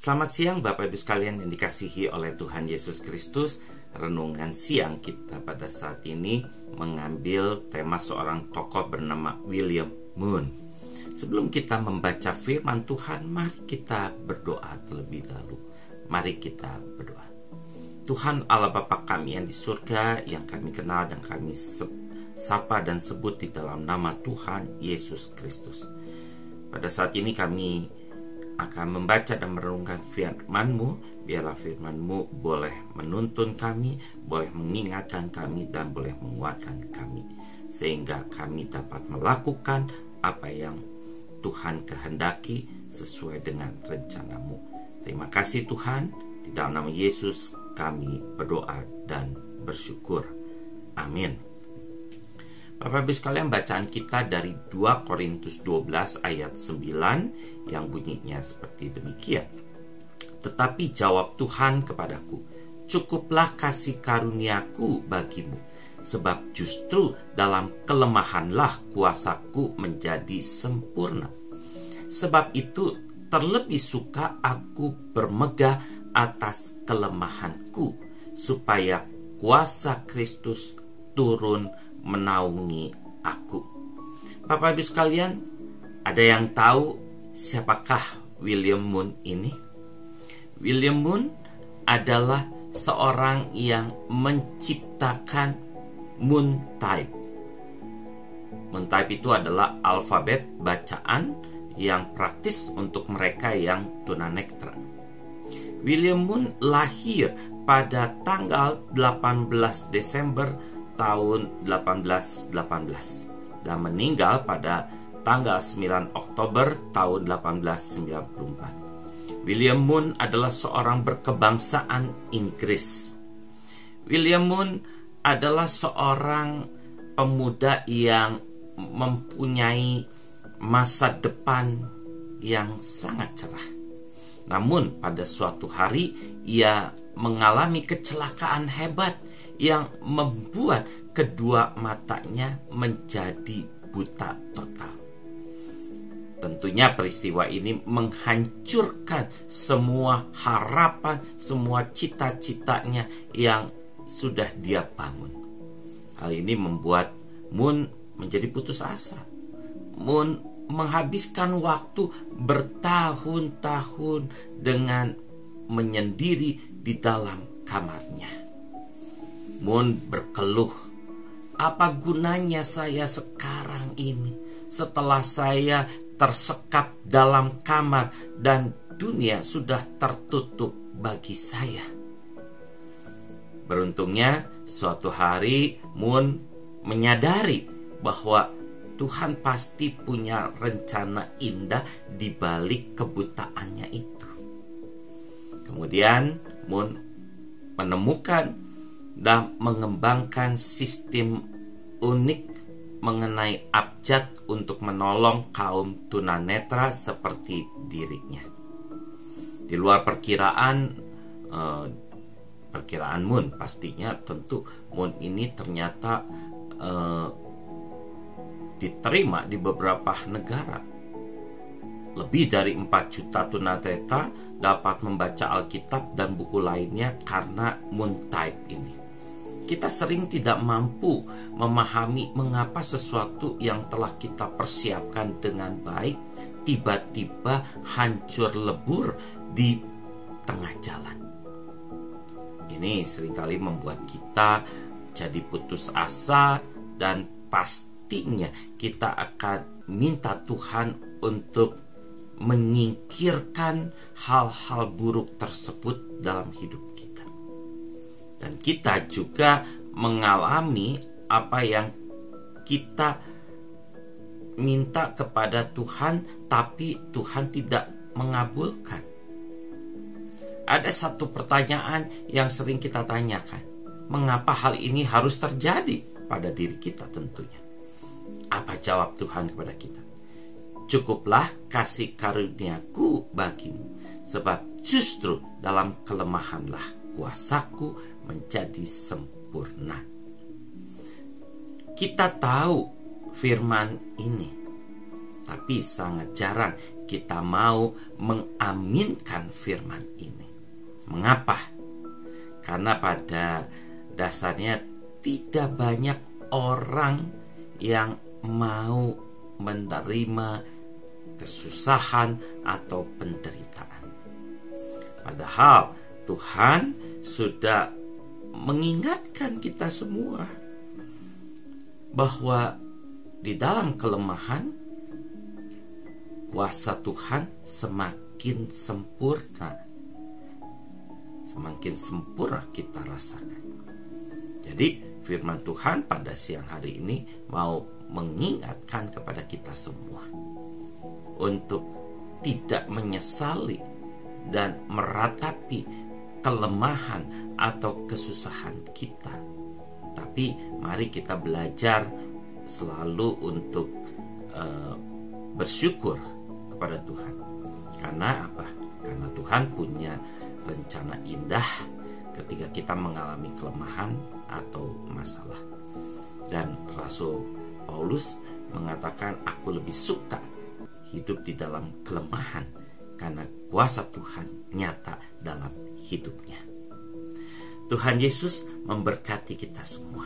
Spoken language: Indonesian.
Selamat siang Bapak Ibu sekalian yang dikasihi oleh Tuhan Yesus Kristus. Renungan siang kita pada saat ini mengambil tema seorang tokoh bernama William Moon. Sebelum kita membaca firman Tuhan, mari kita berdoa terlebih dahulu. Mari kita berdoa. Tuhan Allah Bapa kami yang di surga, yang kami kenal dan kami sapa dan sebut di dalam nama Tuhan Yesus Kristus. Pada saat ini kami akan membaca dan merenungkan firman-Mu. Biarlah firman-Mu boleh menuntun kami, boleh mengingatkan kami, dan boleh menguatkan kami, sehingga kami dapat melakukan apa yang Tuhan kehendaki sesuai dengan rencana-Mu. Terima kasih Tuhan. Di dalam nama Yesus kami berdoa dan bersyukur. Amin. Bapak Ibu sekalian, bacaan kita dari 2 Korintus 12 ayat 9 yang bunyinya seperti demikian. Tetapi jawab Tuhan kepadaku, cukuplah kasih karuniaku bagimu, sebab justru dalam kelemahanlah kuasaku menjadi sempurna. Sebab itu terlebih suka aku bermegah atas kelemahanku, supaya kuasa Kristus turun menaungi aku. Bapak Ibu sekalian, ada yang tahu siapakah William Moon ini? William Moon adalah seorang yang menciptakan moon type. Moon type itu adalah alfabet bacaan yang praktis untuk mereka yang tunanetra. William Moon lahir pada tanggal 18 Desember tahun 1818 dan meninggal pada tanggal 9 Oktober tahun 1894. William Moon adalah seorang berkebangsaan Inggris. William Moon adalah seorang pemuda yang mempunyai masa depan yang sangat cerah. Namun pada suatu hari ia mengalami kecelakaan hebat yang membuat kedua matanya menjadi buta total. Tentunya peristiwa ini menghancurkan semua harapan, semua cita-citanya yang sudah dia bangun. Hal ini membuat Moon menjadi putus asa. Moon menghabiskan waktu bertahun-tahun dengan menyendiri di dalam kamarnya. Moon berkeluh, apa gunanya saya sekarang ini setelah saya tersekap dalam kamar dan dunia sudah tertutup bagi saya. Beruntungnya suatu hari Moon menyadari bahwa Tuhan pasti punya rencana indah di balik kebutaannya itu. Kemudian Moon menemukan dan mengembangkan sistem unik mengenai abjad untuk menolong kaum tunanetra seperti dirinya. Di luar perkiraan Moon, pastinya tentu Moon ini ternyata diterima di beberapa negara. Lebih dari 4 juta tunanetra dapat membaca Alkitab dan buku lainnya karena moon type ini. Kita sering tidak mampu memahami mengapa sesuatu yang telah kita persiapkan dengan baik tiba-tiba hancur lebur di tengah jalan. Ini seringkali membuat kita jadi putus asa dan pastinya kita akan minta Tuhan untuk menyingkirkan hal-hal buruk tersebut dalam hidup kita. Dan kita juga mengalami apa yang kita minta kepada Tuhan, tapi Tuhan tidak mengabulkan. Ada satu pertanyaan yang sering kita tanyakan, mengapa hal ini harus terjadi pada diri kita tentunya? Apa jawab Tuhan kepada kita? Cukuplah kasih karuniaku bagimu, sebab justru dalam kelemahanlah kuasaku menjadi sempurna. Kita tahu firman ini, tapi sangat jarang kita mau mengaminkan firman ini. Mengapa? Karena pada dasarnya tidak banyak orang yang mau menerima kesusahan atau penderitaan. Padahal Tuhan sudah mengingatkan kita semua bahwa di dalam kelemahan kuasa Tuhan semakin sempurna. Semakin sempurna kita rasakan. Jadi firman Tuhan pada siang hari ini mau mengingatkan kepada kita semua untuk tidak menyesali dan meratapi kelemahan atau kesusahan kita. Tapi mari kita belajar selalu untuk bersyukur kepada Tuhan. Karena apa? Karena Tuhan punya rencana indah ketika kita mengalami kelemahan atau masalah. Dan Rasul Paulus mengatakan, aku lebih suka hidup di dalam kelemahan karena kuasa Tuhan nyata dalam hidupnya. Tuhan Yesus memberkati kita semua.